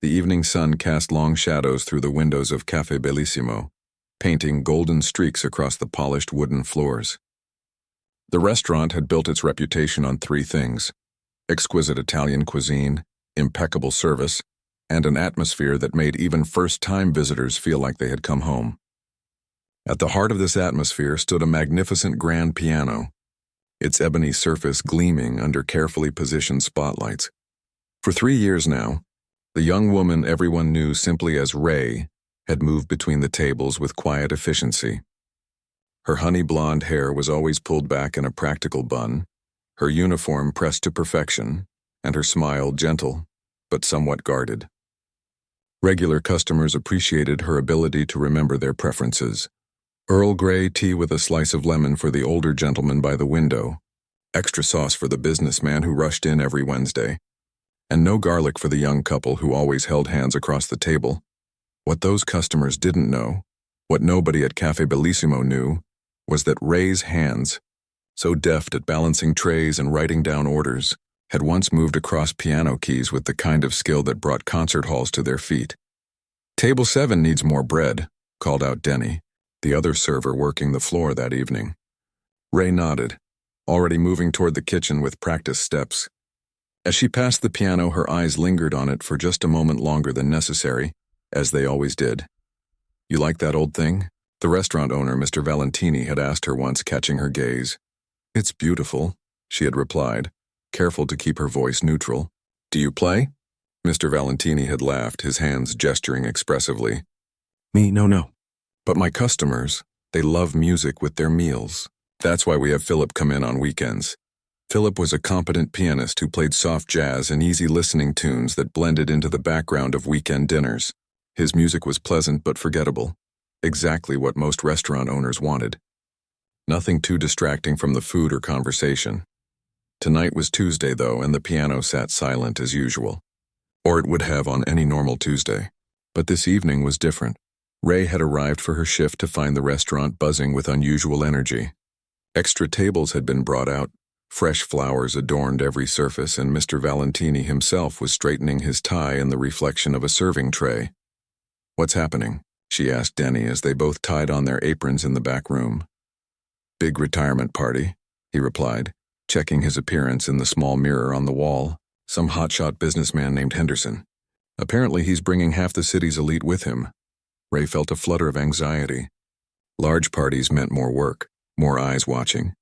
The evening sun cast long shadows through the windows of Café Bellissimo, painting golden streaks across the polished wooden floors. The restaurant had built its reputation on three things: exquisite Italian cuisine, impeccable service, and an atmosphere that made even first-time visitors feel like they had come home. At the heart of this atmosphere stood a magnificent grand piano, its ebony surface gleaming under carefully positioned spotlights. For 3 years now, the young woman everyone knew simply as Ray had moved between the tables with quiet efficiency. Her honey blonde hair was always pulled back in a practical bun, her uniform pressed to perfection, and her smile gentle, but somewhat guarded. Regular customers appreciated her ability to remember their preferences. Earl Grey tea with a slice of lemon for the older gentleman by the window, extra sauce for the businessman who rushed in every Wednesday, and no garlic for the young couple who always held hands across the table. What those customers didn't know, what nobody at Café Bellissimo knew, was that Ray's hands, so deft at balancing trays and writing down orders, had once moved across piano keys with the kind of skill that brought concert halls to their feet. "Table 7 needs more bread," called out Denny, the other server working the floor that evening. Ray nodded, already moving toward the kitchen with practiced steps. As she passed the piano, her eyes lingered on it for just a moment longer than necessary, as they always did. "You like that old thing?" The restaurant owner, Mr. Valentini, had asked her once, catching her gaze. "It's beautiful," she had replied, careful to keep her voice neutral. "Do you play?" Mr. Valentini had laughed, his hands gesturing expressively. "Me, no. But my customers, they love music with their meals. That's why we have Philip come in on weekends." Philip was a competent pianist who played soft jazz and easy listening tunes that blended into the background of weekend dinners. His music was pleasant but forgettable, exactly what most restaurant owners wanted. Nothing too distracting from the food or conversation. Tonight was Tuesday, though, and the piano sat silent as usual. Or it would have on any normal Tuesday. But this evening was different. Ray had arrived for her shift to find the restaurant buzzing with unusual energy. Extra tables had been brought out, fresh flowers adorned every surface, and Mr. Valentini himself was straightening his tie in the reflection of a serving tray. "What's happening?" she asked Denny as they both tied on their aprons in the back room. "Big retirement party," he replied, checking his appearance in the small mirror on the wall. "Some hotshot businessman named Henderson. Apparently he's bringing half the city's elite with him." Ray felt a flutter of anxiety. Large parties meant more work, more eyes watching,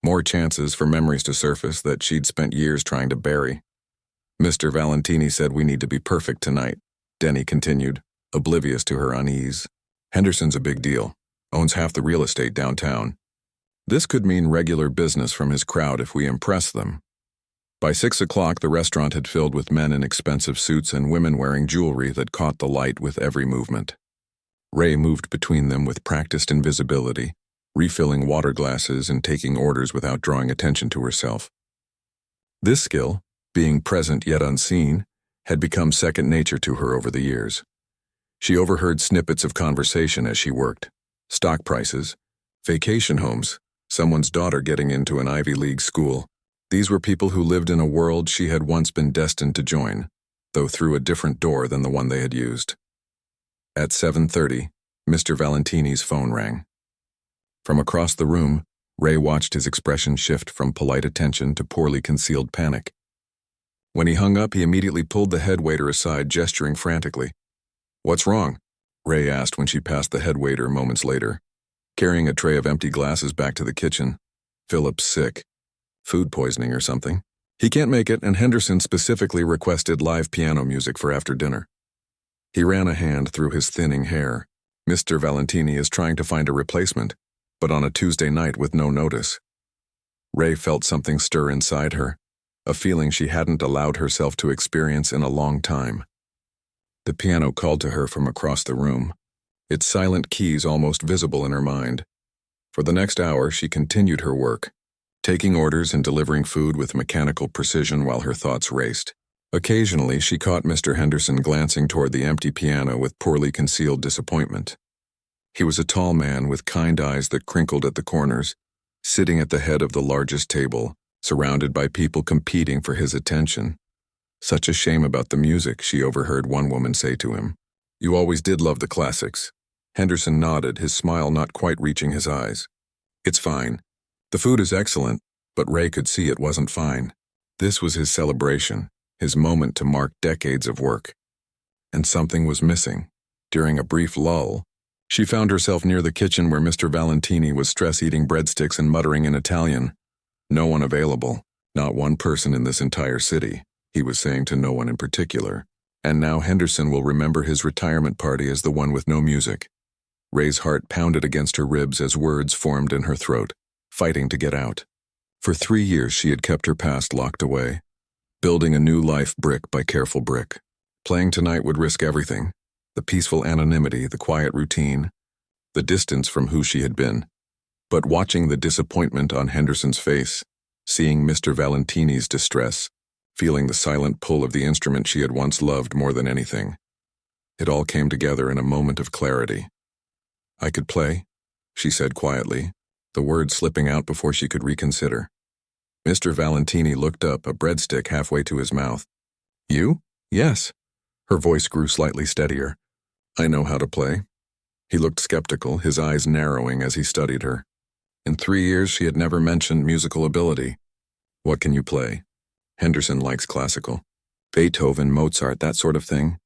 more chances for memories to surface that she'd spent years trying to bury. "Mr. Valentini said we need to be perfect tonight," Denny continued, oblivious to her unease. "Henderson's a big deal, owns half the real estate downtown. This could mean regular business from his crowd if we impress them." By 6 o'clock, the restaurant had filled with men in expensive suits and women wearing jewelry that caught the light with every movement. Ray moved between them with practiced invisibility, refilling water glasses and taking orders without drawing attention to herself. This skill, being present yet unseen, had become second nature to her over the years. She overheard snippets of conversation as she worked: stock prices, vacation homes, someone's daughter getting into an Ivy League school. These were people who lived in a world she had once been destined to join, though through a different door than the one they had used. At 7:30, Mr. Valentini's phone rang. From across the room, Ray watched his expression shift from polite attention to poorly concealed panic. When he hung up, he immediately pulled the headwaiter aside, gesturing frantically. "What's wrong?" Ray asked when she passed the headwaiter moments later, carrying a tray of empty glasses back to the kitchen. "Philip's sick. Food poisoning or something. He can't make it, and Henderson specifically requested live piano music for after dinner." He ran a hand through his thinning hair. "Mr. Valentini is trying to find a replacement, but on a Tuesday night with no notice." Ray felt something stir inside her, a feeling she hadn't allowed herself to experience in a long time. The piano called to her from across the room, its silent keys almost visible in her mind. For the next hour, she continued her work, taking orders and delivering food with mechanical precision while her thoughts raced. Occasionally, she caught Mr. Henderson glancing toward the empty piano with poorly concealed disappointment. He was a tall man with kind eyes that crinkled at the corners, sitting at the head of the largest table, surrounded by people competing for his attention. Such a shame about the music, she overheard one woman say to him. You always did love the classics. Henderson nodded, his smile not quite reaching his eyes. It's fine. The food is excellent, but Ray could see it wasn't fine. This was his celebration, his moment to mark decades of work. And something was missing. During a brief lull, she found herself near the kitchen where Mr. Valentini was stress-eating breadsticks and muttering in Italian. No one available, not one person in this entire city, he was saying to no one in particular. And now Henderson will remember his retirement party as the one with no music. Ray's heart pounded against her ribs as words formed in her throat, fighting to get out. For 3 years she had kept her past locked away, building a new life brick by careful brick. Playing tonight would risk everything. The peaceful anonymity, the quiet routine, the distance from who she had been. But watching the disappointment on Henderson's face, seeing Mr. Valentini's distress, feeling the silent pull of the instrument she had once loved more than anything, it all came together in a moment of clarity. I could play, she said quietly, the words slipping out before she could reconsider. Mr. Valentini looked up, a breadstick halfway to his mouth. You? Yes. Her voice grew slightly steadier. I know how to play. He looked skeptical, his eyes narrowing as he studied her. In 3 years she had never mentioned musical ability. What can you play? Henderson likes classical. Beethoven, Mozart, that sort of thing.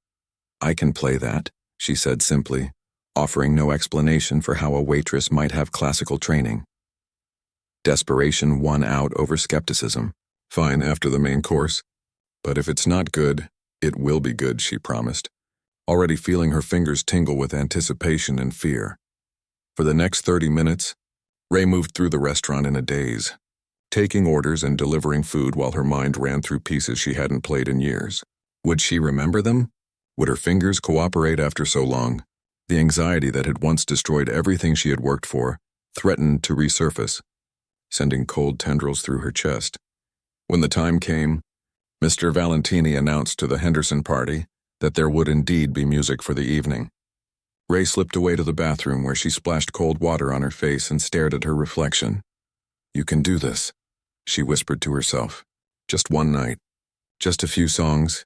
I can play that, she said simply, offering no explanation for how a waitress might have classical training. Desperation won out over skepticism. Fine, after the main course. But if it's not good, it will be good, she promised, already feeling her fingers tingle with anticipation and fear. For the next 30 minutes, Ray moved through the restaurant in a daze, taking orders and delivering food while her mind ran through pieces she hadn't played in years. Would she remember them? Would her fingers cooperate after so long? The anxiety that had once destroyed everything she had worked for threatened to resurface, sending cold tendrils through her chest. When the time came, Mr. Valentini announced to the Henderson party that there would indeed be music for the evening. Ray slipped away to the bathroom where she splashed cold water on her face and stared at her reflection. You can do this, she whispered to herself. Just one night. Just a few songs.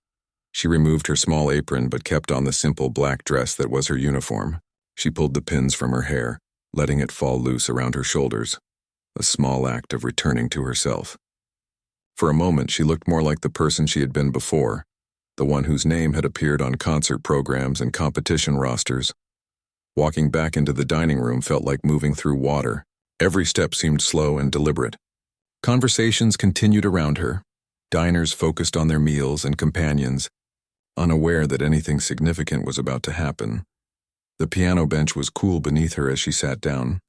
She removed her small apron but kept on the simple black dress that was her uniform. She pulled the pins from her hair, letting it fall loose around her shoulders. A small act of returning to herself. For a moment she looked more like the person she had been before, the one whose name had appeared on concert programs and competition rosters. Walking back into the dining room felt like moving through water. Every step seemed slow and deliberate. Conversations continued around her. Diners focused on their meals and companions, unaware that anything significant was about to happen. The piano bench was cool beneath her as she sat down,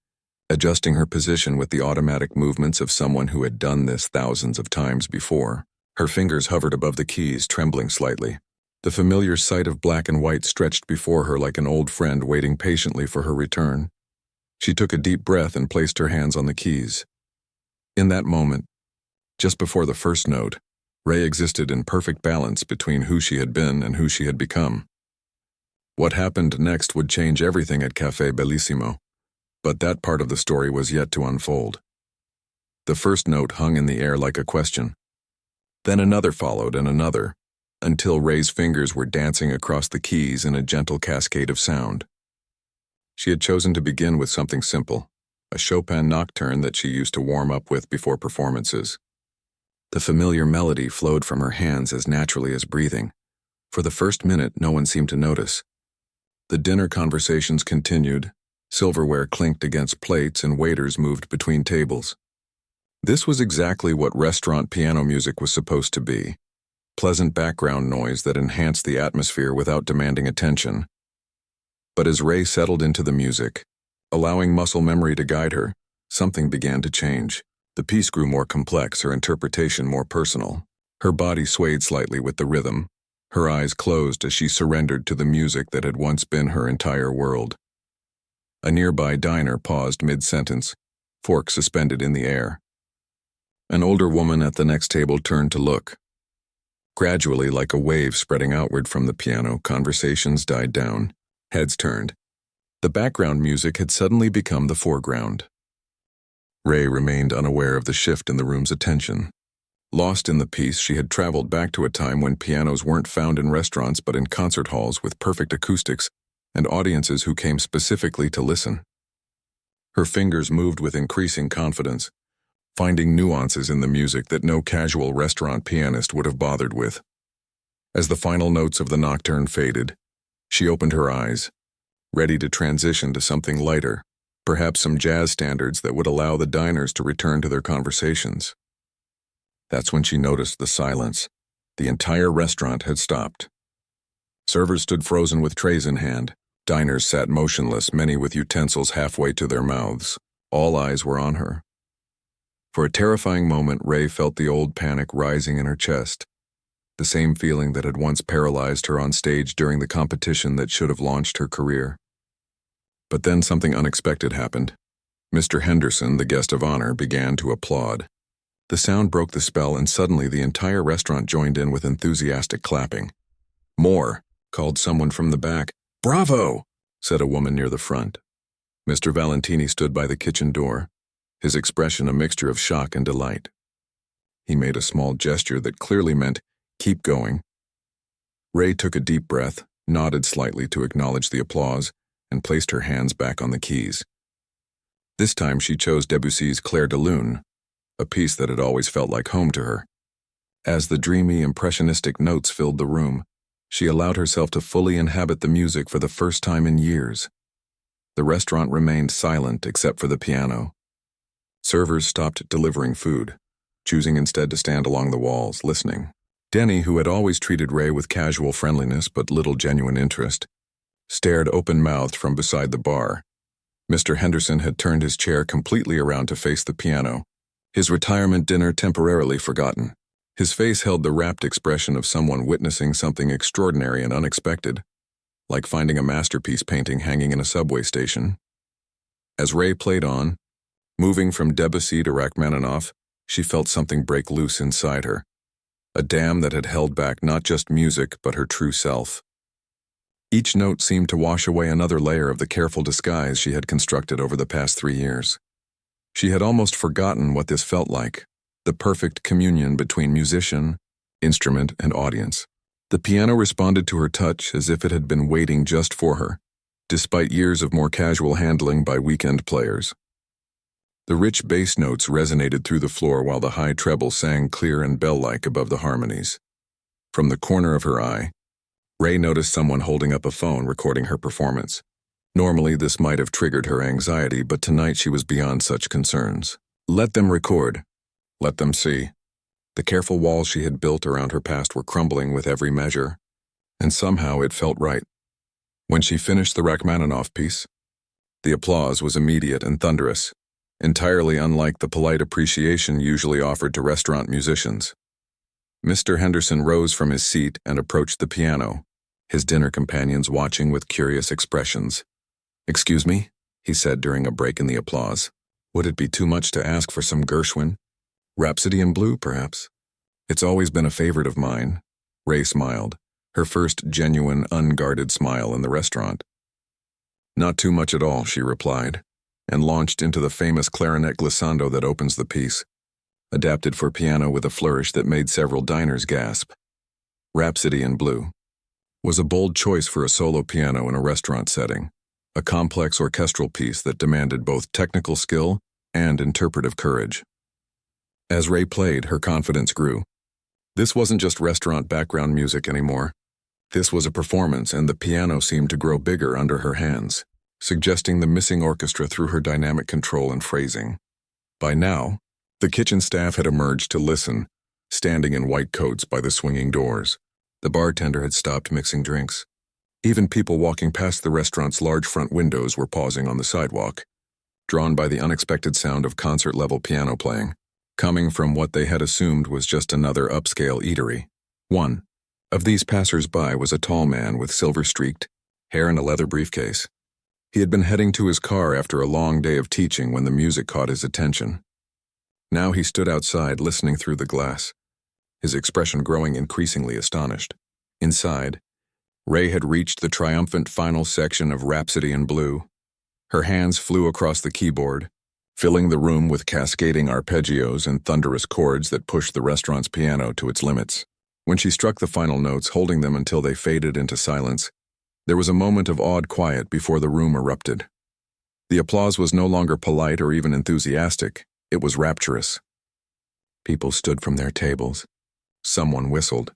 adjusting her position with the automatic movements of someone who had done this thousands of times before. Her fingers hovered above the keys, trembling slightly. The familiar sight of black and white stretched before her like an old friend waiting patiently for her return. She took a deep breath and placed her hands on the keys. In that moment, just before the first note, Ray existed in perfect balance between who she had been and who she had become. What happened next would change everything at Café Bellissimo, but that part of the story was yet to unfold. The first note hung in the air like a question. Then another followed and another, until Ray's fingers were dancing across the keys in a gentle cascade of sound. She had chosen to begin with something simple, a Chopin nocturne that she used to warm up with before performances. The familiar melody flowed from her hands as naturally as breathing. For the first minute, no one seemed to notice. The dinner conversations continued. Silverware clinked against plates and waiters moved between tables. This was exactly what restaurant piano music was supposed to be. Pleasant background noise that enhanced the atmosphere without demanding attention. But as Ray settled into the music, allowing muscle memory to guide her, something began to change. The piece grew more complex, her interpretation more personal. Her body swayed slightly with the rhythm. Her eyes closed as she surrendered to the music that had once been her entire world. A nearby diner paused mid-sentence, fork suspended in the air. An older woman at the next table turned to look. Gradually, like a wave spreading outward from the piano, conversations died down. Heads turned. The background music had suddenly become the foreground. Ray remained unaware of the shift in the room's attention. Lost in the piece, she had traveled back to a time when pianos weren't found in restaurants but in concert halls with perfect acoustics and audiences who came specifically to listen. Her fingers moved with increasing confidence, finding nuances in the music that no casual restaurant pianist would have bothered with. As the final notes of the nocturne faded, she opened her eyes, ready to transition to something lighter, perhaps some jazz standards that would allow the diners to return to their conversations. That's when she noticed the silence. The entire restaurant had stopped. Servers stood frozen with trays in hand. Diners sat motionless, many with utensils halfway to their mouths. All eyes were on her. For a terrifying moment, Ray felt the old panic rising in her chest, the same feeling that had once paralyzed her on stage during the competition that should have launched her career. But then something unexpected happened. Mr. Henderson, the guest of honor, began to applaud. The sound broke the spell, and suddenly the entire restaurant joined in with enthusiastic clapping. "More," called someone from the back. "Bravo," said a woman near the front. Mr. Valentini stood by the kitchen door, his expression a mixture of shock and delight. He made a small gesture that clearly meant, "Keep going." Ray took a deep breath, nodded slightly to acknowledge the applause, and placed her hands back on the keys. This time she chose Debussy's Clair de Lune, a piece that had always felt like home to her. As the dreamy, impressionistic notes filled the room, she allowed herself to fully inhabit the music for the first time in years. The restaurant remained silent except for the piano. Servers stopped delivering food, choosing instead to stand along the walls, listening. Denny, who had always treated Ray with casual friendliness but little genuine interest, stared open-mouthed from beside the bar. Mr. Henderson had turned his chair completely around to face the piano, his retirement dinner temporarily forgotten. His face held the rapt expression of someone witnessing something extraordinary and unexpected, like finding a masterpiece painting hanging in a subway station. As Ray played on, moving from Debussy to Rachmaninoff, she felt something break loose inside her, a dam that had held back not just music but her true self. Each note seemed to wash away another layer of the careful disguise she had constructed over the past 3 years. She had almost forgotten what this felt like, the perfect communion between musician, instrument, and audience. The piano responded to her touch as if it had been waiting just for her, despite years of more casual handling by weekend players. The rich bass notes resonated through the floor while the high treble sang clear and bell-like above the harmonies. From the corner of her eye, Ray noticed someone holding up a phone recording her performance. Normally, this might have triggered her anxiety, but tonight she was beyond such concerns. Let them record. Let them see. The careful walls she had built around her past were crumbling with every measure, and somehow it felt right. When she finished the Rachmaninoff piece, the applause was immediate and thunderous, entirely unlike the polite appreciation usually offered to restaurant musicians. Mr. Henderson rose from his seat and approached the piano, his dinner companions watching with curious expressions. "Excuse me," he said during a break in the applause. "Would it be too much to ask for some Gershwin? Rhapsody in Blue, perhaps?" "It's always been a favorite of mine." Ray smiled, her first genuine, unguarded smile in the restaurant. "Not too much at all," she replied, and launched into the famous clarinet glissando that opens the piece, adapted for piano with a flourish that made several diners gasp. Rhapsody in Blue was a bold choice for a solo piano in a restaurant setting, a complex orchestral piece that demanded both technical skill and interpretive courage. As Ray played, her confidence grew. This wasn't just restaurant background music anymore. This was a performance, and the piano seemed to grow bigger under her hands, suggesting the missing orchestra through her dynamic control and phrasing. By now, the kitchen staff had emerged to listen, standing in white coats by the swinging doors. The bartender had stopped mixing drinks. Even people walking past the restaurant's large front windows were pausing on the sidewalk, drawn by the unexpected sound of concert-level piano playing, coming from what they had assumed was just another upscale eatery. One of these passers-by was a tall man with silver-streaked hair and a leather briefcase. He had been heading to his car after a long day of teaching when the music caught his attention. Now he stood outside listening through the glass, his expression growing increasingly astonished. Inside, Ray had reached the triumphant final section of Rhapsody in Blue. Her hands flew across the keyboard, filling the room with cascading arpeggios and thunderous chords that pushed the restaurant's piano to its limits. When she struck the final notes, holding them until they faded into silence, there was a moment of awed quiet before the room erupted. The applause was no longer polite or even enthusiastic. It was rapturous. People stood from their tables. Someone whistled.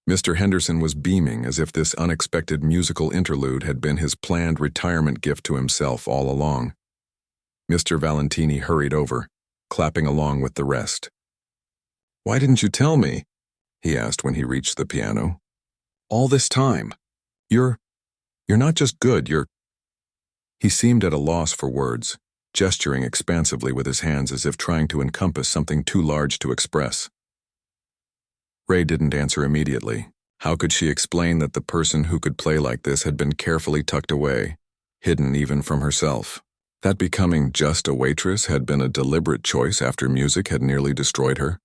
Mr. Henderson was beaming as if this unexpected musical interlude had been his planned retirement gift to himself all along. Mr. Valentini hurried over, clapping along with the rest. "Why didn't you tell me?" he asked when he reached the piano. "All this time. You're not just good, you're—" He seemed at a loss for words, gesturing expansively with his hands as if trying to encompass something too large to express. Ray didn't answer immediately. How could she explain that the person who could play like this had been carefully tucked away, hidden even from herself? That becoming just a waitress had been a deliberate choice after music had nearly destroyed her?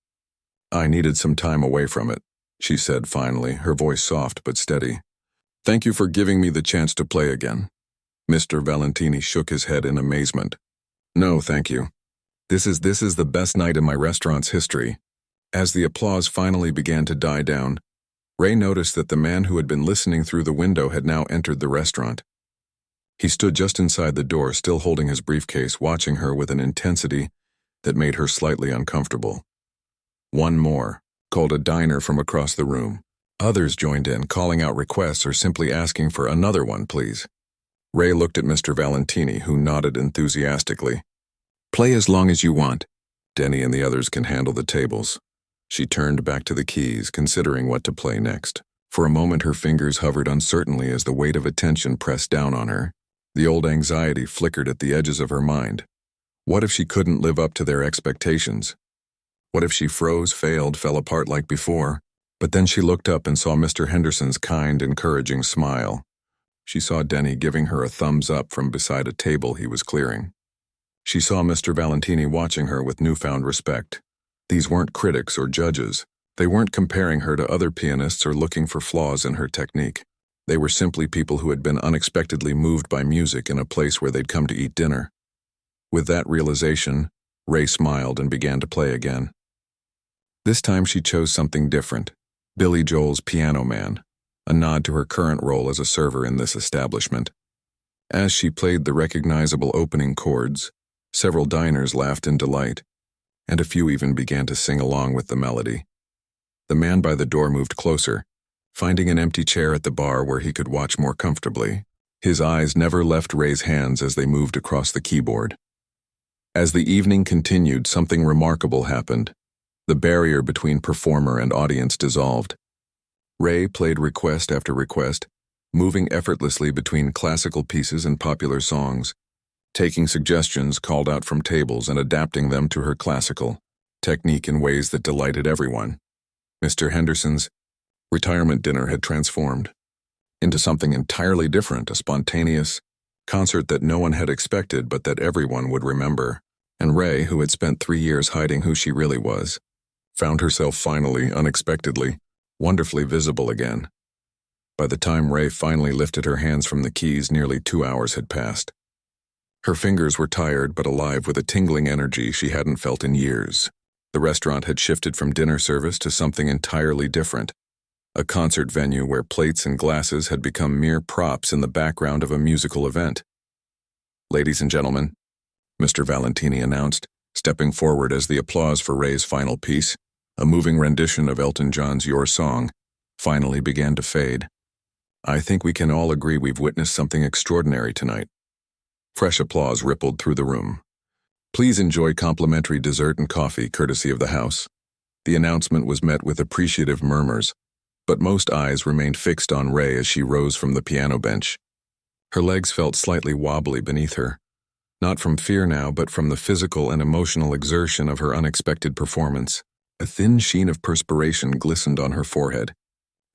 "I needed some time away from it," she said finally, her voice soft but steady. "Thank you for giving me the chance to play again." Mr. Valentini shook his head in amazement. "No, thank you. This is the best night in my restaurant's history." As the applause finally began to die down, Ray noticed that the man who had been listening through the window had now entered the restaurant. He stood just inside the door, still holding his briefcase, watching her with an intensity that made her slightly uncomfortable. "One more," called a diner from across the room. Others joined in, calling out requests or simply asking for "Another one, please." Ray looked at Mr. Valentini, who nodded enthusiastically. "Play as long as you want. Denny and the others can handle the tables." She turned back to the keys, considering what to play next. For a moment her fingers hovered uncertainly as the weight of attention pressed down on her. The old anxiety flickered at the edges of her mind. What if she couldn't live up to their expectations? What if she froze, failed, fell apart like before? But then she looked up and saw Mr. Henderson's kind, encouraging smile. She saw Denny giving her a thumbs up from beside a table he was clearing. She saw Mr. Valentini watching her with newfound respect. These weren't critics or judges. They weren't comparing her to other pianists or looking for flaws in her technique. They were simply people who had been unexpectedly moved by music in a place where they'd come to eat dinner. With that realization, Ray smiled and began to play again. This time she chose something different, Billy Joel's Piano Man, a nod to her current role as a server in this establishment. As she played the recognizable opening chords, several diners laughed in delight, and a few even began to sing along with the melody. The man by the door moved closer, finding an empty chair at the bar where he could watch more comfortably. His eyes never left Ray's hands as they moved across the keyboard. As the evening continued, something remarkable happened. The barrier between performer and audience dissolved. Ray played request after request, moving effortlessly between classical pieces and popular songs, taking suggestions called out from tables and adapting them to her classical technique in ways that delighted everyone. Mr. Henderson's retirement dinner had transformed into something entirely different, a spontaneous concert that no one had expected but that everyone would remember. And Ray, who had spent 3 years hiding who she really was, found herself finally, unexpectedly, wonderfully visible again. By the time Ray finally lifted her hands from the keys, nearly 2 hours had passed. Her fingers were tired but alive with a tingling energy she hadn't felt in years. The restaurant had shifted from dinner service to something entirely different, a concert venue where plates and glasses had become mere props in the background of a musical event. "Ladies and gentlemen," Mr. Valentini announced, stepping forward as the applause for Ray's final piece, a moving rendition of Elton John's Your Song, finally began to fade. "I think we can all agree we've witnessed something extraordinary tonight." Fresh applause rippled through the room. "Please enjoy complimentary dessert and coffee courtesy of the house." The announcement was met with appreciative murmurs, but most eyes remained fixed on Ray as she rose from the piano bench. Her legs felt slightly wobbly beneath her, not from fear now, but from the physical and emotional exertion of her unexpected performance. A thin sheen of perspiration glistened on her forehead,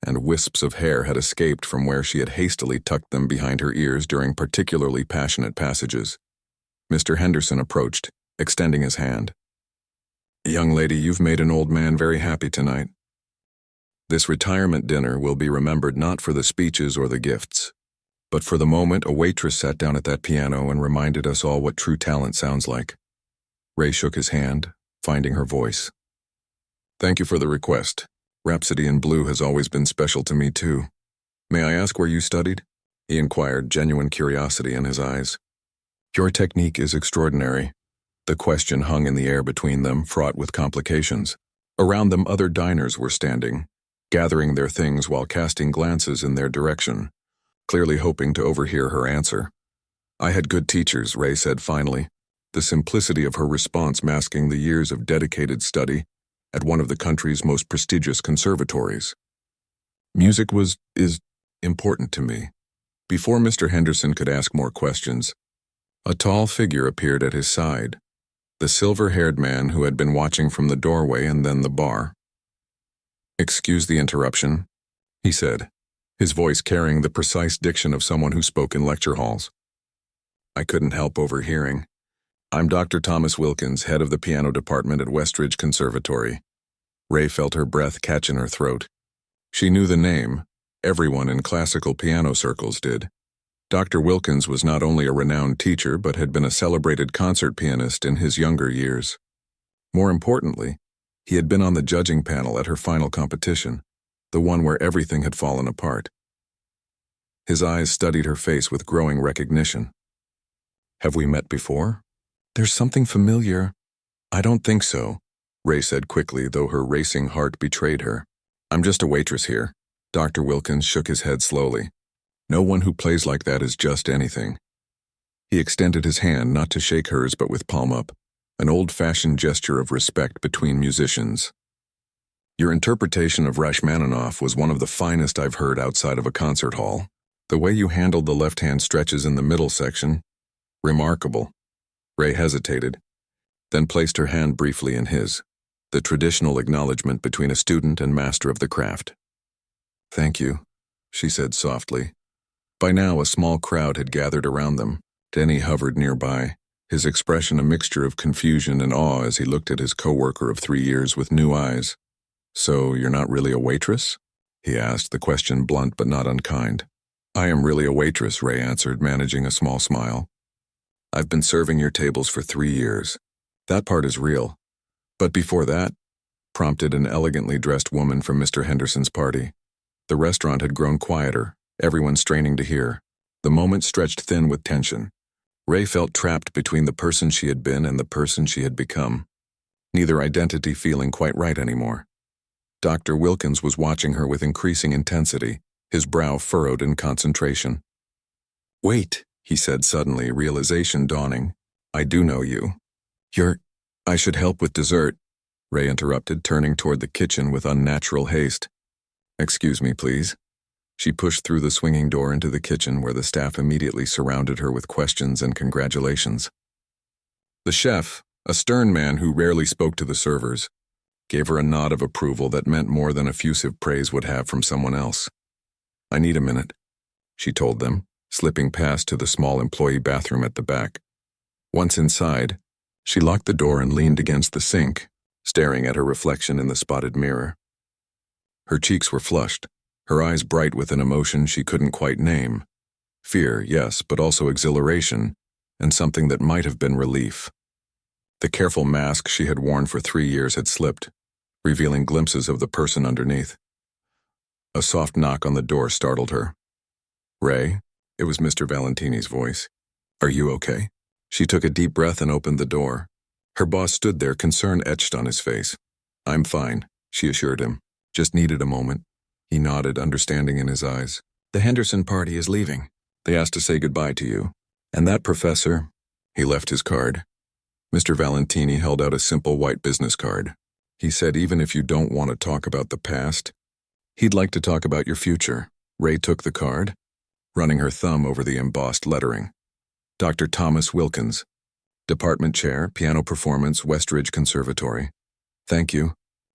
and wisps of hair had escaped from where she had hastily tucked them behind her ears during particularly passionate passages. Mr. Henderson approached, extending his hand. "Young lady, you've made an old man very happy tonight. This retirement dinner will be remembered not for the speeches or the gifts, but for the moment a waitress sat down at that piano and reminded us all what true talent sounds like. Ray shook his hand, finding her voice. Thank you for the request. Rhapsody in Blue has always been special to me, too. May I ask where you studied? He inquired, genuine curiosity in his eyes. Your technique is extraordinary. The question hung in the air between them, fraught with complications. Around them, other diners were standing, gathering their things while casting glances in their direction, clearly hoping to overhear her answer. I had good teachers, Ray said finally, the simplicity of her response masking the years of dedicated study at one of the country's most prestigious conservatories. Music is important to me. Before Mr. Henderson could ask more questions, a tall figure appeared at his side, the silver-haired man who had been watching from the doorway and then the bar. Excuse the interruption, he said, his voice carrying the precise diction of someone who spoke in lecture halls. I couldn't help overhearing. I'm Dr. Thomas Wilkins, head of the piano department at Westridge Conservatory. Ray felt her breath catch in her throat. She knew the name. Everyone in classical piano circles did. Dr. Wilkins was not only a renowned teacher but had been a celebrated concert pianist in his younger years. More importantly, he had been on the judging panel at her final competition, the one where everything had fallen apart. His eyes studied her face with growing recognition. Have we met before? There's something familiar. I don't think so, Ray said quickly, though her racing heart betrayed her. I'm just a waitress here. Dr. Wilkins shook his head slowly. No one who plays like that is just anything. He extended his hand, not to shake hers but with palm up, an old-fashioned gesture of respect between musicians. Your interpretation of Rachmaninoff was one of the finest I've heard outside of a concert hall. The way you handled the left-hand stretches in the middle section, remarkable. Ray hesitated, then placed her hand briefly in his, the traditional acknowledgement between a student and master of the craft. Thank you, she said softly. By now, a small crowd had gathered around them. Denny hovered nearby, his expression a mixture of confusion and awe as he looked at his co-worker of 3 years with new eyes. So, you're not really a waitress? He asked, the question blunt but not unkind. I am really a waitress, Ray answered, managing a small smile. I've been serving your tables for 3 years. That part is real. But before that, prompted an elegantly dressed woman from Mr. Henderson's party. The restaurant had grown quieter, everyone straining to hear. The moment stretched thin with tension. Ray felt trapped between the person she had been and the person she had become, neither identity feeling quite right anymore. Dr. Wilkins was watching her with increasing intensity, his brow furrowed in concentration. Wait, he said suddenly, realization dawning. I do know you. I should help with dessert, Ray interrupted, turning toward the kitchen with unnatural haste. Excuse me, please. She pushed through the swinging door into the kitchen where the staff immediately surrounded her with questions and congratulations. The chef, a stern man who rarely spoke to the servers, gave her a nod of approval that meant more than effusive praise would have from someone else. I need a minute, she told them, slipping past to the small employee bathroom at the back. Once inside, she locked the door and leaned against the sink, staring at her reflection in the spotted mirror. Her cheeks were flushed, her eyes bright with an emotion she couldn't quite name. Fear, yes, but also exhilaration, and something that might have been relief. The careful mask she had worn for 3 years had slipped, revealing glimpses of the person underneath. A soft knock on the door startled her. Ray, it was Mr. Valentini's voice. Are you okay? She took a deep breath and opened the door. Her boss stood there, concern etched on his face. I'm fine, she assured him. Just needed a moment. He nodded, understanding in his eyes. The Henderson party is leaving. They asked to say goodbye to you. And that professor, he left his card. Mr. Valentini held out a simple white business card. He said even if you don't want to talk about the past, he'd like to talk about your future. Ray took the card, running her thumb over the embossed lettering. Dr. Thomas Wilkins, Department Chair, Piano Performance, Westridge Conservatory. Thank you,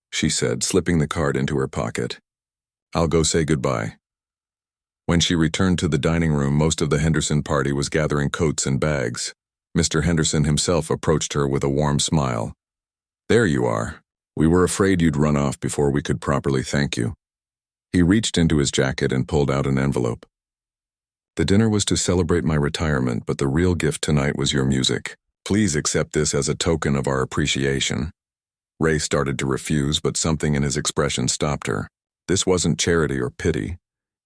she said, slipping the card into her pocket. I'll go say goodbye. When she returned to the dining room, most of the Henderson party was gathering coats and bags. Mr. Henderson himself approached her with a warm smile. There you are. We were afraid you'd run off before we could properly thank you. He reached into his jacket and pulled out an envelope. The dinner was to celebrate my retirement, but the real gift tonight was your music. Please accept this as a token of our appreciation. Ray started to refuse, but something in his expression stopped her. This wasn't charity or pity.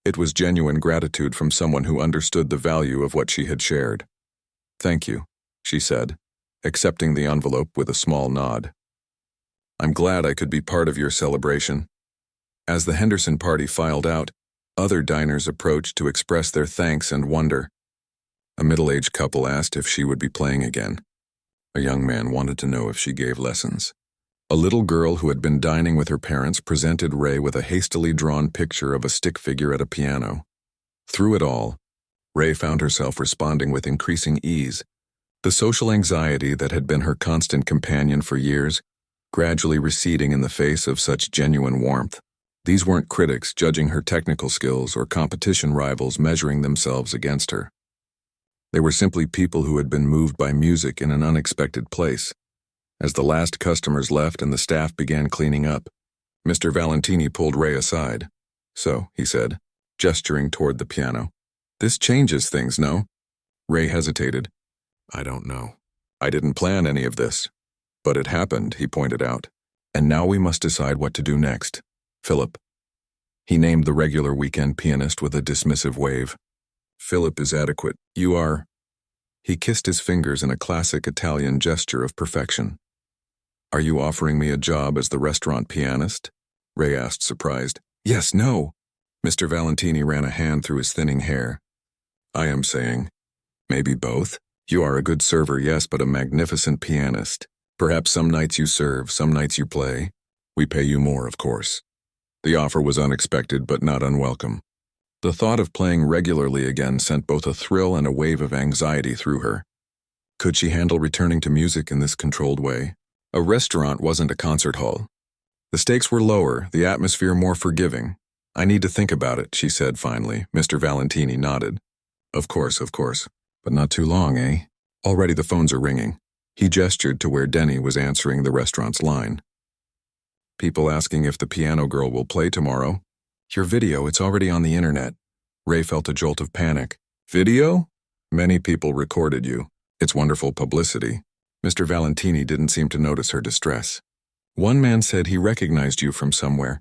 It was genuine gratitude from someone who understood the value of what she had shared. Thank you, she said, accepting the envelope with a small nod. I'm glad I could be part of your celebration. As the Henderson party filed out, other diners approached to express their thanks and wonder. A middle-aged couple asked if she would be playing again. A young man wanted to know if she gave lessons. A little girl who had been dining with her parents presented Ray with a hastily drawn picture of a stick figure at a piano. Through it all, Ray found herself responding with increasing ease. The social anxiety that had been her constant companion for years, gradually receding in the face of such genuine warmth. These weren't critics judging her technical skills or competition rivals measuring themselves against her. They were simply people who had been moved by music in an unexpected place. As the last customers left and the staff began cleaning up, Mr. Valentini pulled Ray aside. So, he said, gesturing toward the piano. This changes things, no? Ray hesitated. I don't know. I didn't plan any of this. But it happened, he pointed out. And now we must decide what to do next. Philip. He named the regular weekend pianist with a dismissive wave. Philip is adequate. You are. He kissed his fingers in a classic Italian gesture of perfection. Are you offering me a job as the restaurant pianist? Ray asked, surprised. Yes, no. Mr. Valentini ran a hand through his thinning hair. I am saying, maybe both. You are a good server, yes, but a magnificent pianist. Perhaps some nights you serve, some nights you play. We pay you more, of course. The offer was unexpected but not unwelcome. The thought of playing regularly again sent both a thrill and a wave of anxiety through her. Could she handle returning to music in this controlled way? A restaurant wasn't a concert hall. The stakes were lower, the atmosphere more forgiving. I need to think about it, she said finally. Mr. Valentini nodded. Of course, but not too long, eh? Already the phones are ringing. He gestured to where Denny was answering the restaurant's line. People asking if the piano girl will play tomorrow. Your video, it's already on the internet. Ray felt a jolt of panic. Video? Many people recorded you. It's wonderful publicity. Mr. Valentini didn't seem to notice her distress. One man said he recognized you from somewhere.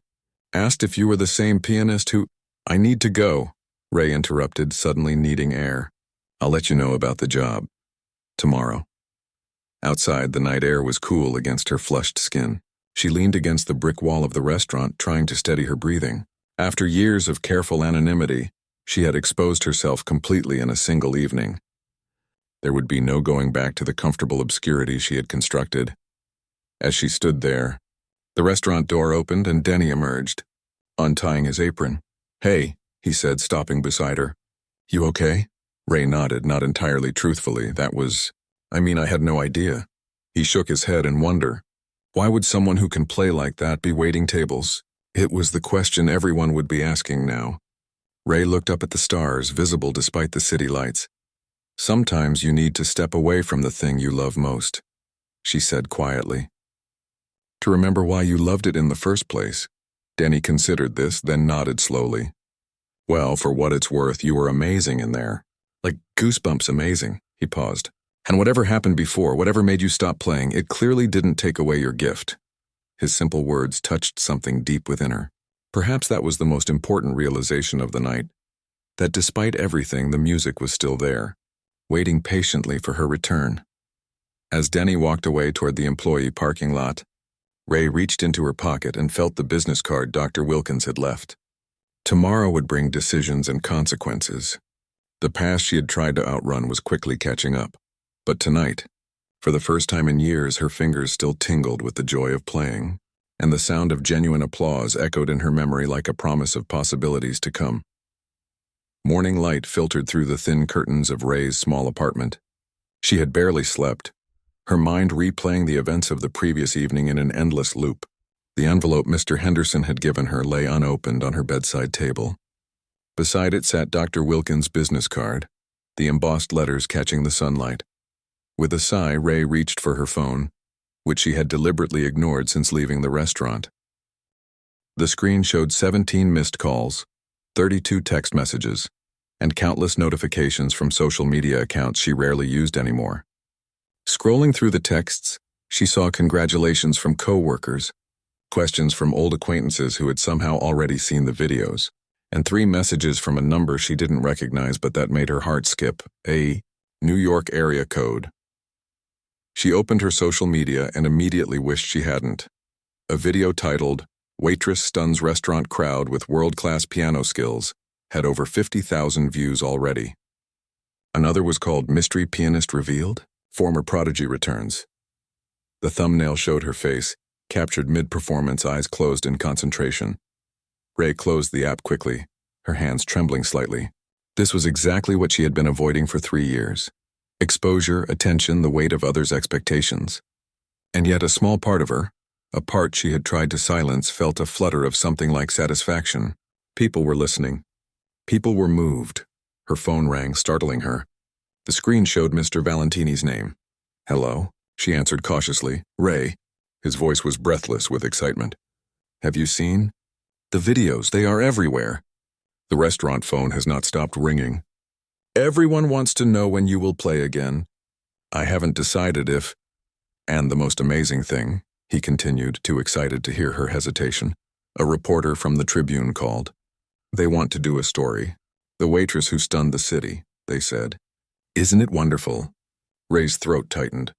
Asked if you were the same pianist who... I need to go, Ray interrupted, suddenly needing air. I'll let you know about the job. Tomorrow. Outside, the night air was cool against her flushed skin. She leaned against the brick wall of the restaurant, trying to steady her breathing. After years of careful anonymity, she had exposed herself completely in a single evening. There would be no going back to the comfortable obscurity she had constructed. As she stood there, the restaurant door opened and Denny emerged, untying his apron. Hey, he said, stopping beside her. You okay? Ray nodded, not entirely truthfully. I had no idea. He shook his head in wonder. Why would someone who can play like that be waiting tables? It was the question everyone would be asking now. Ray looked up at the stars, visible despite the city lights. Sometimes you need to step away from the thing you love most, she said quietly. To remember why you loved it in the first place. Denny considered this, then nodded slowly. Well, for what it's worth, you were amazing in there. Like goosebumps amazing, he paused. And whatever happened before, whatever made you stop playing, it clearly didn't take away your gift. His simple words touched something deep within her. Perhaps that was the most important realization of the night. That despite everything, the music was still there, waiting patiently for her return. As Denny walked away toward the employee parking lot, Ray reached into her pocket and felt the business card Dr. Wilkins had left. Tomorrow would bring decisions and consequences. The past she had tried to outrun was quickly catching up. But tonight, for the first time in years, her fingers still tingled with the joy of playing, and the sound of genuine applause echoed in her memory like a promise of possibilities to come. Morning light filtered through the thin curtains of Ray's small apartment. She had barely slept, her mind replaying the events of the previous evening in an endless loop. The envelope Mr. Henderson had given her lay unopened on her bedside table. Beside it sat Dr. Wilkins' business card, the embossed letters catching the sunlight. With a sigh, Ray reached for her phone, which she had deliberately ignored since leaving the restaurant. The screen showed 17 missed calls, 32 text messages, and countless notifications from social media accounts she rarely used anymore. Scrolling through the texts, she saw congratulations from co-workers, questions from old acquaintances who had somehow already seen the videos, and 3 messages from a number she didn't recognize but that made her heart skip, a New York area code. She opened her social media and immediately wished she hadn't. A video titled, "Waitress Stuns Restaurant Crowd with World-Class Piano Skills" had over 50,000 views already. Another was called "Mystery Pianist Revealed? Former Prodigy Returns." The thumbnail showed her face, captured mid-performance, eyes closed in concentration. Ray closed the app quickly, her hands trembling slightly. This was exactly what she had been avoiding for 3 years. Exposure, attention, the weight of others' expectations. And yet a small part of her, a part she had tried to silence, felt a flutter of something like satisfaction. People were listening. People were moved. Her phone rang, startling her. The screen showed Mr. Valentini's name. "Hello," she answered cautiously. "Ray." His voice was breathless with excitement. "Have you seen? The videos, they are everywhere." The restaurant phone has not stopped ringing. "Everyone wants to know when you will play again. I haven't decided if—" "And the most amazing thing," he continued, too excited to hear her hesitation, "a reporter from the Tribune called. They want to do a story. The waitress who stunned the city," they said. "Isn't it wonderful?" Ray's throat tightened.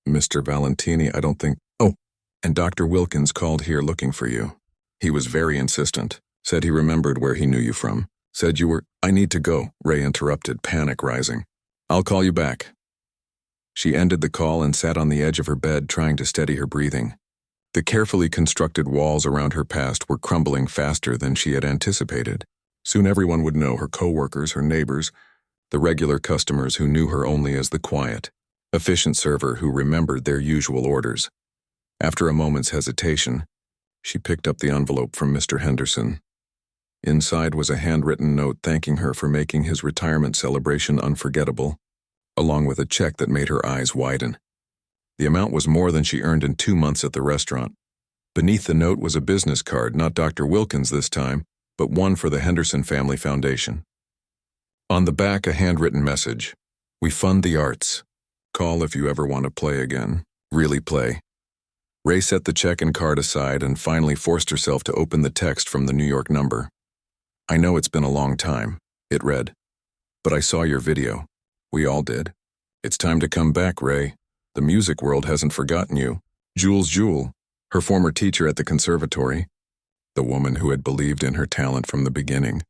"Mr. Valentini, I don't think—" "Oh, and Dr. Wilkins called here looking for you. He was very insistent, said he remembered where he knew you from, said you were—" "I need to go," Ray interrupted, panic rising. "I'll call you back." She ended the call and sat on the edge of her bed, trying to steady her breathing. The carefully constructed walls around her past were crumbling faster than she had anticipated. Soon everyone would know, her co-workers, her neighbors, the regular customers who knew her only as the quiet, efficient server who remembered their usual orders. After a moment's hesitation, she picked up the envelope from Mr. Henderson. Inside was a handwritten note thanking her for making his retirement celebration unforgettable, along with a check that made her eyes widen. The amount was more than she earned in 2 months at the restaurant. Beneath the note was a business card, not Dr. Wilkins this time, but one for the Henderson Family Foundation. On the back, a handwritten message. "We fund the arts. Call if you ever want to play again. Really play." Ray set the check and card aside and finally forced herself to open the text from the New York number. "I know it's been a long time," it read, "but I saw your video. We all did. It's time to come back, Ray. The music world hasn't forgotten you." Jules Jewell, her former teacher at the conservatory, the woman who had believed in her talent from the beginning,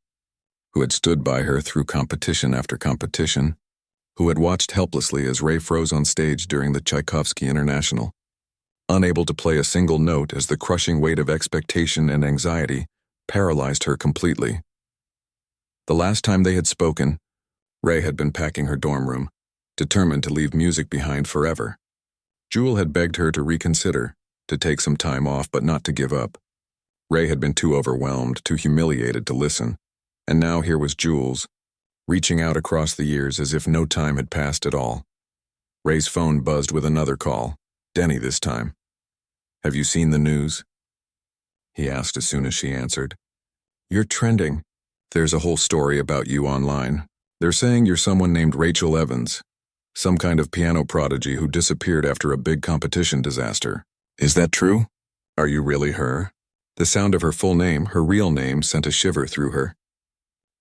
who had stood by her through competition after competition, who had watched helplessly as Ray froze on stage during the Tchaikovsky International, unable to play a single note as the crushing weight of expectation and anxiety paralyzed her completely. The last time they had spoken, Ray had been packing her dorm room, determined to leave music behind forever. Jewel had begged her to reconsider, to take some time off but not to give up. Ray had been too overwhelmed, too humiliated to listen, and now here was Jules, reaching out across the years as if no time had passed at all. Ray's phone buzzed with another call, Denny this time. "Have you seen the news?" he asked as soon as she answered. "You're trending. There's a whole story about you online. They're saying you're someone named Rachel Evans, some kind of piano prodigy who disappeared after a big competition disaster. Is that true? Are you really her?" The sound of her full name, her real name, sent a shiver through her.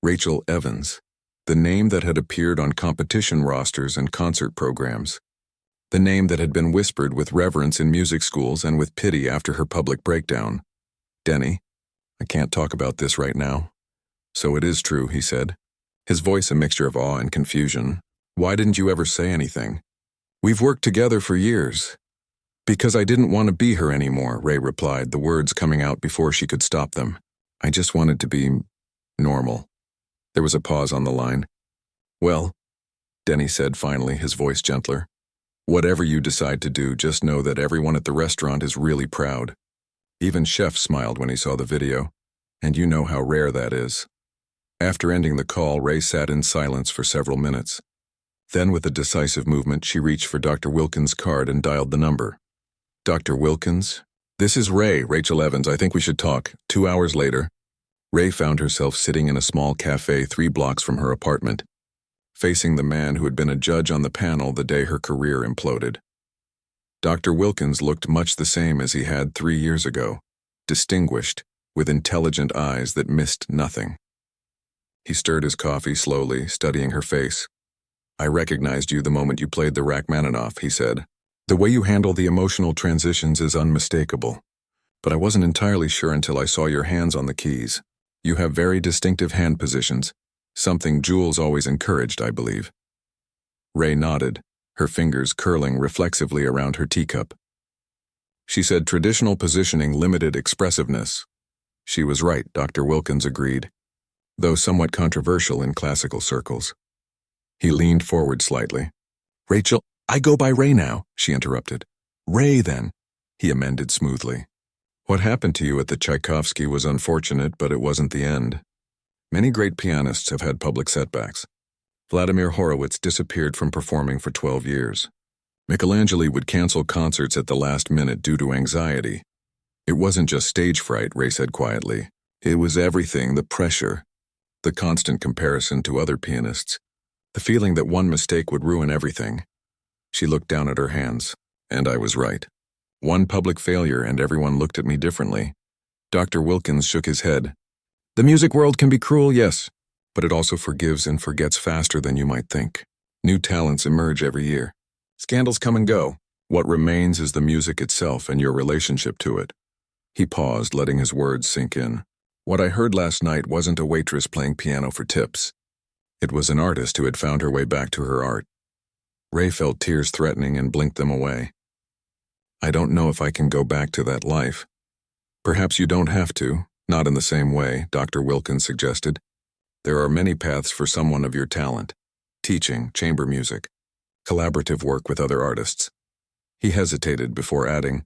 Rachel Evans, the name that had appeared on competition rosters and concert programs. The name that had been whispered with reverence in music schools and with pity after her public breakdown. "Denny, I can't talk about this right now." "So it is true," he said, his voice a mixture of awe and confusion. "Why didn't you ever say anything?" "We've worked together for years." "Because I didn't want to be her anymore," Ray replied, the words coming out before she could stop them. "I just wanted to be normal." There was a pause on the line. "Well," Denny said finally, his voice gentler, "whatever you decide to do, just know that everyone at the restaurant is really proud." Even Chef smiled when he saw the video, and you know how rare that is. After ending the call, Ray sat in silence for several minutes. Then, with a decisive movement, she reached for Dr. Wilkins' card and dialed the number. "Dr. Wilkins? This is Ray, Rachel Evans. I think we should talk." 2 hours later, Ray found herself sitting in a small cafe 3 blocks from her apartment. facing the man who had been a judge on the panel the day her career imploded. Dr. Wilkins looked much the same as he had 3 years ago, distinguished, with intelligent eyes that missed nothing. He stirred his coffee slowly, studying her face. "I recognized you the moment you played the Rachmaninoff," he said. "The way you handle the emotional transitions is unmistakable. But I wasn't entirely sure until I saw your hands on the keys. You have very distinctive hand positions, something Jules always encouraged, I believe." Ray nodded, her fingers curling reflexively around her teacup. She said traditional positioning limited expressiveness. She was right, Dr. Wilkins agreed, though somewhat controversial in classical circles. He leaned forward slightly. "Rachel, I go by Ray now," she interrupted. "Ray, then," he amended smoothly. "What happened to you at the Tchaikovsky was unfortunate, but it wasn't the end. Many great pianists have had public setbacks. Vladimir Horowitz disappeared from performing for 12 years. Michelangelo would cancel concerts at the last minute due to anxiety. It wasn't just stage fright, Ray said quietly. It was everything, the pressure, the constant comparison to other pianists, the feeling that one mistake would ruin everything." She looked down at her hands, and I was right. One public failure and everyone looked at me differently. Dr. Wilkins shook his head. "The music world can be cruel, yes, but it also forgives and forgets faster than you might think. New talents emerge every year. Scandals come and go. What remains is the music itself and your relationship to it." He paused, letting his words sink in. "What I heard last night wasn't a waitress playing piano for tips. It was an artist who had found her way back to her art." Ray felt tears threatening and blinked them away. "I don't know if I can go back to that life." "Perhaps you don't have to, not in the same way," Dr. Wilkins suggested. "There are many paths for someone of your talent. Teaching, chamber music, collaborative work with other artists." He hesitated before adding,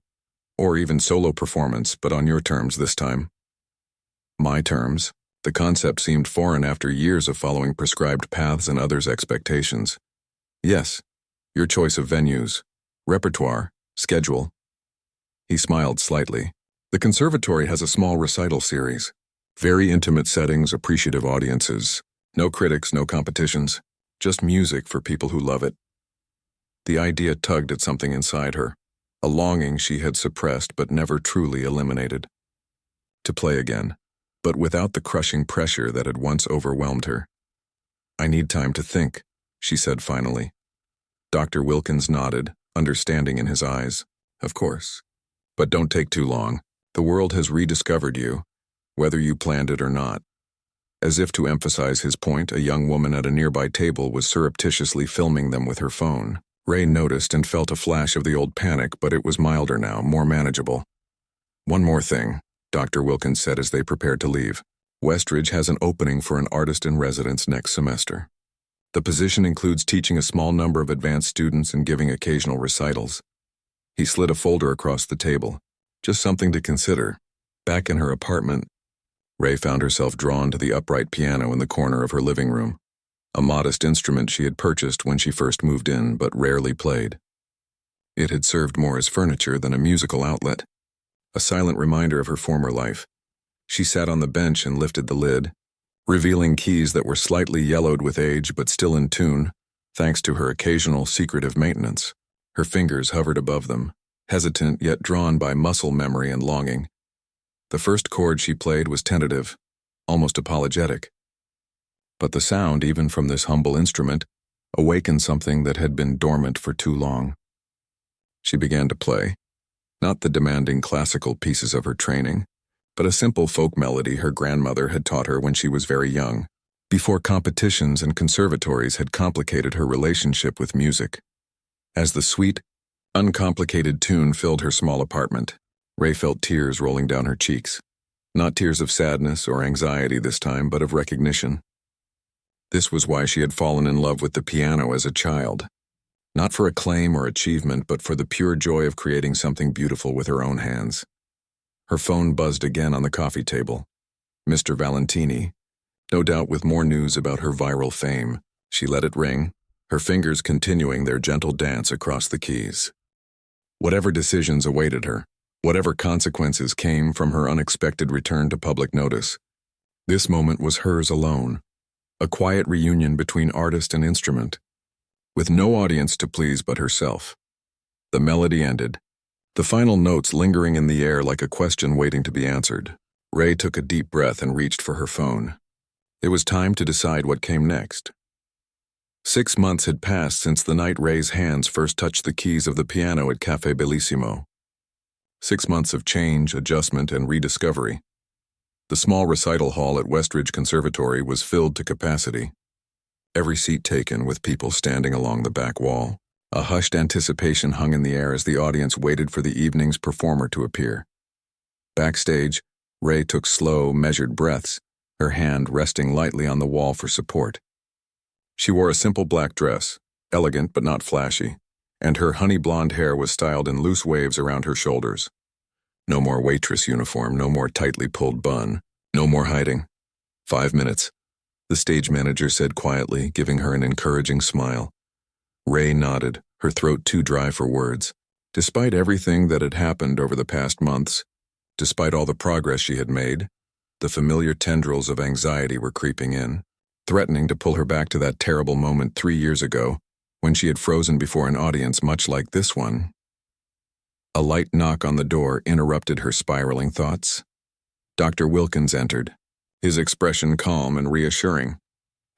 "Or even solo performance, but on your terms this time." "My terms?" The concept seemed foreign after years of following prescribed paths and others' expectations. "Yes, your choice of venues, repertoire, schedule." He smiled slightly. "The conservatory has a small recital series. Very intimate settings, appreciative audiences. No critics, no competitions. Just music for people who love it." The idea tugged at something inside her, a longing she had suppressed but never truly eliminated. To play again, but without the crushing pressure that had once overwhelmed her. "I need time to think," she said finally. Dr. Wilkins nodded, understanding in his eyes. "Of course. But don't take too long. The world has rediscovered you, whether you planned it or not." As if to emphasize his point, a young woman at a nearby table was surreptitiously filming them with her phone. Ray noticed and felt a flash of the old panic, but it was milder now, more manageable. "One more thing," Dr. Wilkins said as they prepared to leave. "Westridge has an opening for an artist in residence next semester. The position includes teaching a small number of advanced students and giving occasional recitals." He slid a folder across the table. "Just something to consider." Back in her apartment, Ray found herself drawn to the upright piano in the corner of her living room, a modest instrument she had purchased when she first moved in but rarely played. It had served more as furniture than a musical outlet, a silent reminder of her former life. She sat on the bench and lifted the lid, revealing keys that were slightly yellowed with age but still in tune, thanks to her occasional secretive maintenance. Her fingers hovered above them, hesitant yet drawn by muscle memory and longing. The first chord she played was tentative, almost apologetic. But the sound, even from this humble instrument, awakened something that had been dormant for too long. She began to play, not the demanding classical pieces of her training, but a simple folk melody her grandmother had taught her when she was very young, before competitions and conservatories had complicated her relationship with music. As the sweet, uncomplicated tune filled her small apartment, Ray felt tears rolling down her cheeks. Not tears of sadness or anxiety this time, but of recognition. This was why she had fallen in love with the piano as a child. Not for acclaim or achievement, but for the pure joy of creating something beautiful with her own hands. Her phone buzzed again on the coffee table. Mr. Valentini, no doubt with more news about her viral fame. She let it ring, her fingers continuing their gentle dance across the keys. Whatever decisions awaited her, whatever consequences came from her unexpected return to public notice, this moment was hers alone. A quiet reunion between artist and instrument, with no audience to please but herself. The melody ended, the final notes lingering in the air like a question waiting to be answered. Ray took a deep breath and reached for her phone. It was time to decide what came next. 6 months had passed since the night Ray's hands first touched the keys of the piano at Café Bellissimo. 6 months of change, adjustment, and rediscovery. The small recital hall at Westridge Conservatory was filled to capacity. Every seat taken, with people standing along the back wall. A hushed anticipation hung in the air as the audience waited for the evening's performer to appear. Backstage, Ray took slow, measured breaths, her hand resting lightly on the wall for support. She wore a simple black dress, elegant but not flashy, and her honey blonde hair was styled in loose waves around her shoulders. No more waitress uniform, no more tightly pulled bun, no more hiding. 5 minutes, the stage manager said quietly, giving her an encouraging smile. Ray nodded, her throat too dry for words. Despite everything that had happened over the past months, despite all the progress she had made, the familiar tendrils of anxiety were creeping in, threatening to pull her back to that terrible moment 3 years ago, when she had frozen before an audience much like this one. A light knock on the door interrupted her spiraling thoughts. Dr. Wilkins entered, his expression calm and reassuring.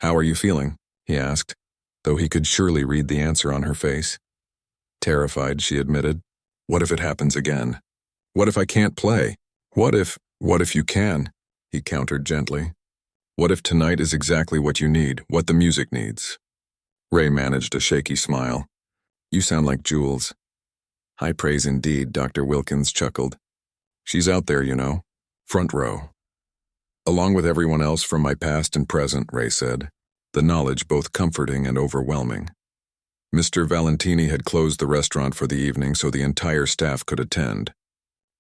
"How are you feeling?" he asked, though he could surely read the answer on her face. Terrified, she admitted. "What if it happens again? What if I can't play? What if you can?" he countered gently. "What if tonight is exactly what you need, what the music needs?" Ray managed a shaky smile. "You sound like Jules." "High praise indeed," Dr. Wilkins chuckled. "She's out there, you know, front row." "Along with everyone else from my past and present," Ray said, the knowledge both comforting and overwhelming. Mr. Valentini had closed the restaurant for the evening so the entire staff could attend.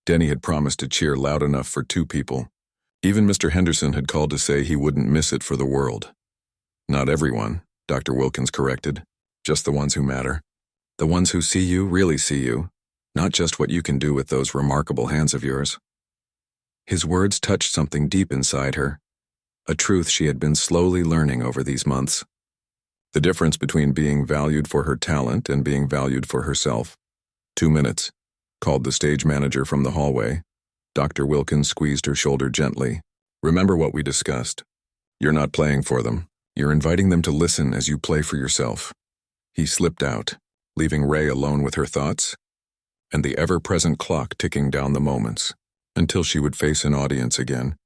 Denny had promised to cheer loud enough for 2 people. Even Mr. Henderson had called to say he wouldn't miss it for the world. "Not everyone," Dr. Wilkins corrected, "just the ones who matter. The ones who see you really see you, not just what you can do with those remarkable hands of yours." His words touched something deep inside her, a truth she had been slowly learning over these months. The difference between being valued for her talent and being valued for herself. 2 minutes, called the stage manager from the hallway. Dr. Wilkins squeezed her shoulder gently. "Remember what we discussed. You're not playing for them. You're inviting them to listen as you play for yourself." He slipped out, leaving Ray alone with her thoughts, and the ever-present clock ticking down the moments, until she would face an audience again.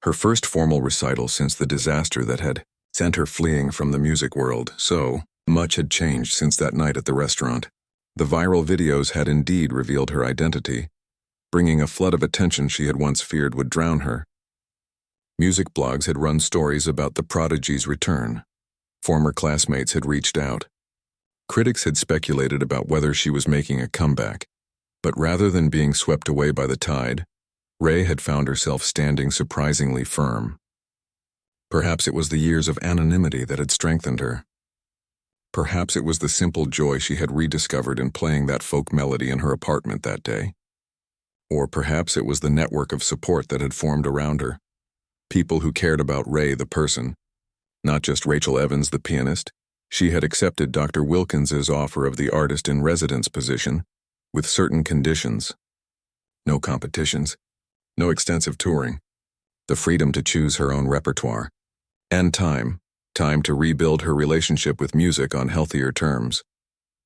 Her first formal recital since the disaster that had sent her fleeing from the music world. So much had changed since that night at the restaurant. The viral videos had indeed revealed her identity, bringing a flood of attention she had once feared would drown her. Music blogs had run stories about the prodigy's return. Former classmates had reached out. Critics had speculated about whether she was making a comeback, but rather than being swept away by the tide, Ray had found herself standing surprisingly firm. Perhaps it was the years of anonymity that had strengthened her. Perhaps it was the simple joy she had rediscovered in playing that folk melody in her apartment that day. Or perhaps it was the network of support that had formed around her. People who cared about Ray the person, not just Rachel Evans the pianist. She had accepted Dr. Wilkins's offer of the artist-in-residence position, with certain conditions. No competitions, no extensive touring, the freedom to choose her own repertoire, and time to rebuild her relationship with music on healthier terms.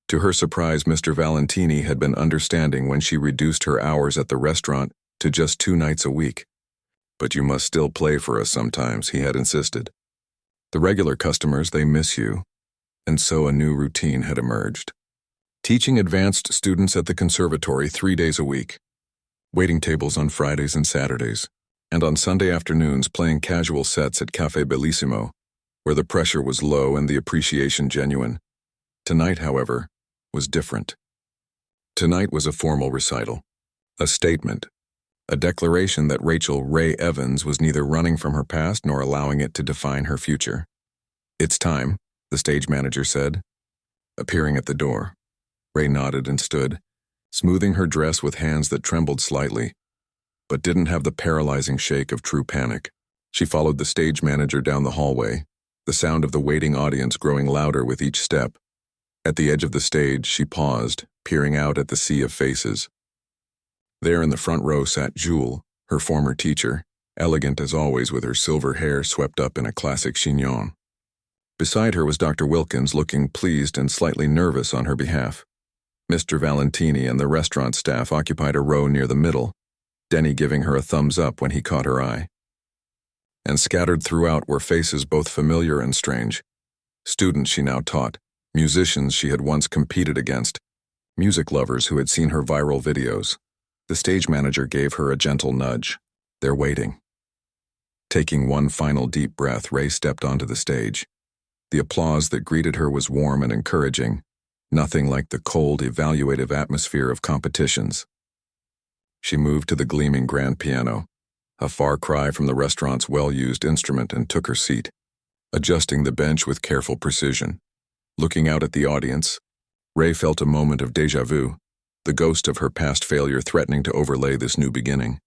To her surprise, Mr. Valentini had been understanding when she reduced her hours at the restaurant to just 2 nights a week. "But you must still play for us sometimes," he had insisted. "The regular customers, they miss you." And so a new routine had emerged. Teaching advanced students at the conservatory 3 days a week. Waiting tables on Fridays and Saturdays, and on Sunday afternoons playing casual sets at Café Bellissimo, where the pressure was low and the appreciation genuine. Tonight, however, was different. Tonight was a formal recital, a statement, a declaration that Rachel Ray Evans was neither running from her past nor allowing it to define her future. "It's time," the stage manager said, appearing at the door. Ray nodded and stood, smoothing her dress with hands that trembled slightly, but didn't have the paralyzing shake of true panic. She followed the stage manager down the hallway, the sound of the waiting audience growing louder with each step. At the edge of the stage, she paused, peering out at the sea of faces. There in the front row sat Jules, her former teacher, elegant as always with her silver hair swept up in a classic chignon. Beside her was Dr. Wilkins, looking pleased and slightly nervous on her behalf. Mr. Valentini and the restaurant staff occupied a row near the middle, Denny giving her a thumbs up when he caught her eye. And scattered throughout were faces both familiar and strange. Students she now taught, musicians she had once competed against, music lovers who had seen her viral videos. The stage manager gave her a gentle nudge. They're waiting. Taking one final deep breath, Ray stepped onto the stage. The applause that greeted her was warm and encouraging, nothing like the cold, evaluative atmosphere of competitions. She moved to the gleaming grand piano, a far cry from the restaurant's well-used instrument, and took her seat, adjusting the bench with careful precision. Looking out at the audience, Ray felt a moment of déjà vu, the ghost of her past failure threatening to overlay this new beginning.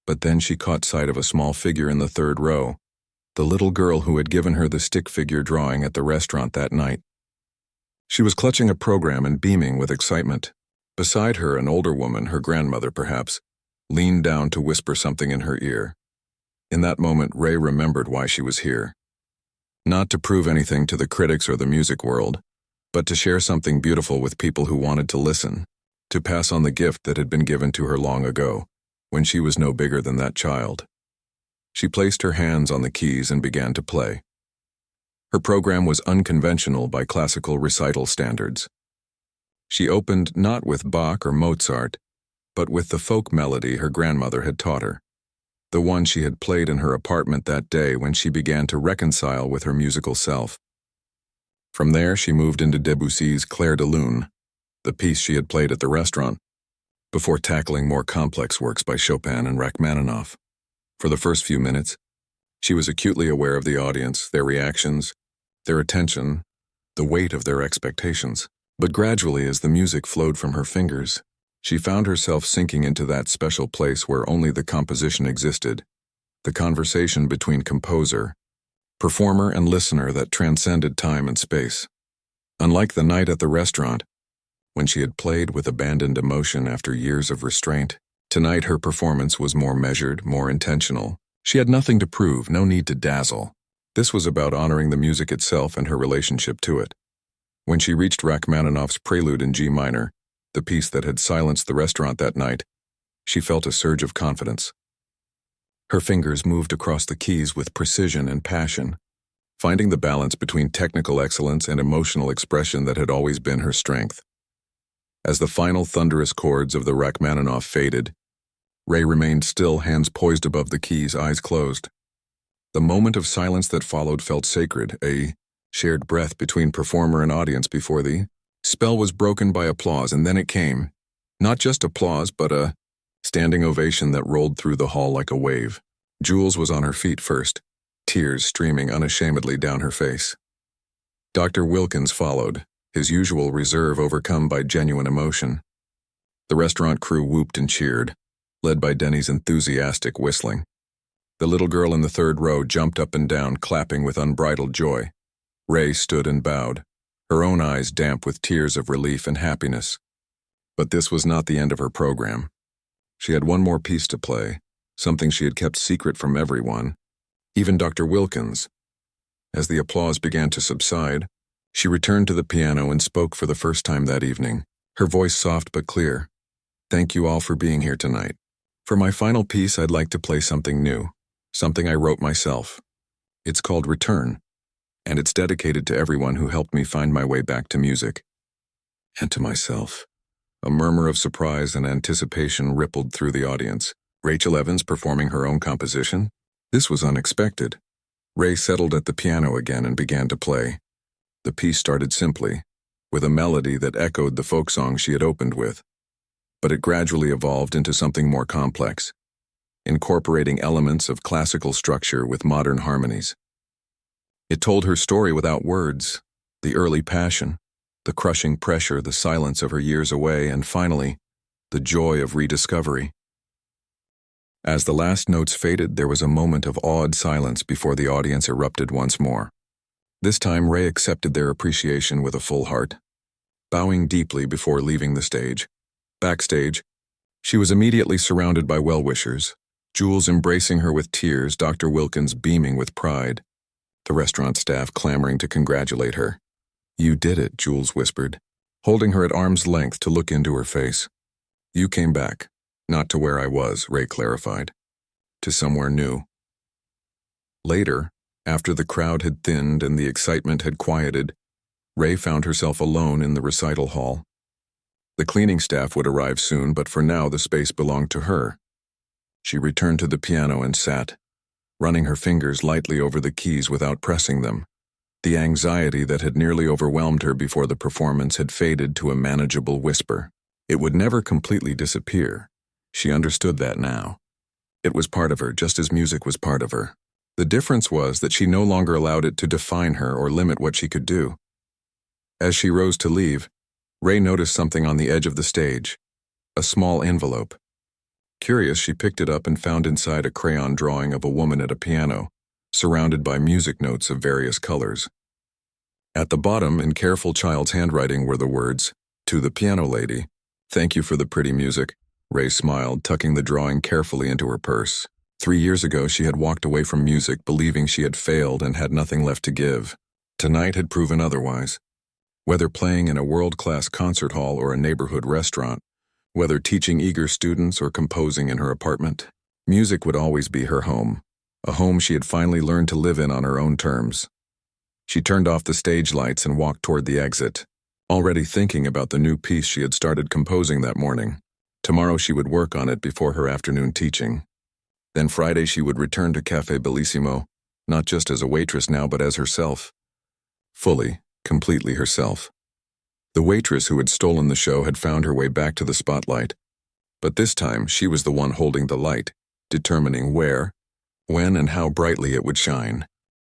But then she caught sight of a small figure in the third row, the little girl who had given her the stick figure drawing at the restaurant that night. She was clutching a program and beaming with excitement. Beside her, an older woman, her grandmother perhaps, leaned down to whisper something in her ear. In that moment, Ray remembered why she was here. Not to prove anything to the critics or the music world, but to share something beautiful with people who wanted to listen, to pass on the gift that had been given to her long ago, when she was no bigger than that child. She placed her hands on the keys and began to play. Her program was unconventional by classical recital standards. She opened not with Bach or Mozart, but with the folk melody her grandmother had taught her, the one she had played in her apartment that day when she began to reconcile with her musical self. From there, she moved into Debussy's Clair de Lune, the piece she had played at the restaurant, before tackling more complex works by Chopin and Rachmaninoff. For the first few minutes, she was acutely aware of the audience, their reactions, their attention, the weight of their expectations. But gradually, as the music flowed from her fingers, she found herself sinking into that special place where only the composition existed, the conversation between composer, performer, and listener that transcended time and space. Unlike the night at the restaurant, when she had played with abandoned emotion after years of restraint, tonight her performance was more measured, more intentional. She had nothing to prove, no need to dazzle. This was about honoring the music itself and her relationship to it. When she reached Rachmaninoff's Prelude in G minor, the piece that had silenced the restaurant that night, she felt a surge of confidence. Her fingers moved across the keys with precision and passion, finding the balance between technical excellence and emotional expression that had always been her strength. As the final thunderous chords of the Rachmaninoff faded, Ray remained still, hands poised above the keys, eyes closed. The moment of silence that followed felt sacred, a shared breath between performer and audience before the spell was broken by applause, and then it came. Not just applause, but a standing ovation that rolled through the hall like a wave. Jules was on her feet first, tears streaming unashamedly down her face. Dr. Wilkins followed, his usual reserve overcome by genuine emotion. The restaurant crew whooped and cheered, led by Denny's enthusiastic whistling. The little girl in the third row jumped up and down, clapping with unbridled joy. Ray stood and bowed, her own eyes damp with tears of relief and happiness. But this was not the end of her program. She had one more piece to play, something she had kept secret from everyone, even Dr. Wilkins. As the applause began to subside, she returned to the piano and spoke for the first time that evening, her voice soft but clear. Thank you all for being here tonight. For my final piece, I'd like to play something new, something I wrote myself. It's called Return, and it's dedicated to everyone who helped me find my way back to music. And to myself. A murmur of surprise and anticipation rippled through the audience. Rachel Evans performing her own composition? This was unexpected. Ray settled at the piano again and began to play. The piece started simply, with a melody that echoed the folk song she had opened with. But it gradually evolved into something more complex, incorporating elements of classical structure with modern harmonies. It told her story without words, the early passion, the crushing pressure, the silence of her years away, and finally, the joy of rediscovery. As the last notes faded, there was a moment of awed silence before the audience erupted once more. This time, Ray accepted their appreciation with a full heart, bowing deeply before leaving the stage. Backstage, she was immediately surrounded by well-wishers, Jules embracing her with tears, Dr. Wilkins beaming with pride, the restaurant staff clamoring to congratulate her. "You did it," Jules whispered, holding her at arm's length to look into her face. "You came back, not to where I was," Ray clarified, "to somewhere new." Later, after the crowd had thinned and the excitement had quieted, Ray found herself alone in the recital hall. The cleaning staff would arrive soon, but for now the space belonged to her. She returned to the piano and sat, running her fingers lightly over the keys without pressing them. The anxiety that had nearly overwhelmed her before the performance had faded to a manageable whisper. It would never completely disappear. She understood that now. It was part of her, just as music was part of her. The difference was that she no longer allowed it to define her or limit what she could do. As she rose to leave, Ray noticed something on the edge of the stage, a small envelope. Curious, she picked it up and found inside a crayon drawing of a woman at a piano, surrounded by music notes of various colors. At the bottom, in careful child's handwriting, were the words, "To the piano lady, thank you for the pretty music." Ray smiled, tucking the drawing carefully into her purse. 3 years ago, she had walked away from music, believing she had failed and had nothing left to give. Tonight had proven otherwise. Whether playing in a world-class concert hall or a neighborhood restaurant, whether teaching eager students or composing in her apartment, music would always be her home, a home she had finally learned to live in on her own terms. She turned off the stage lights and walked toward the exit, already thinking about the new piece she had started composing that morning. Tomorrow she would work on it before her afternoon teaching. Then Friday she would return to Café Bellissimo, not just as a waitress now, but as herself. Fully, completely herself. The waitress who had stolen the show had found her way back to the spotlight, but this time she was the one holding the light, determining where, when, and how brightly it would shine.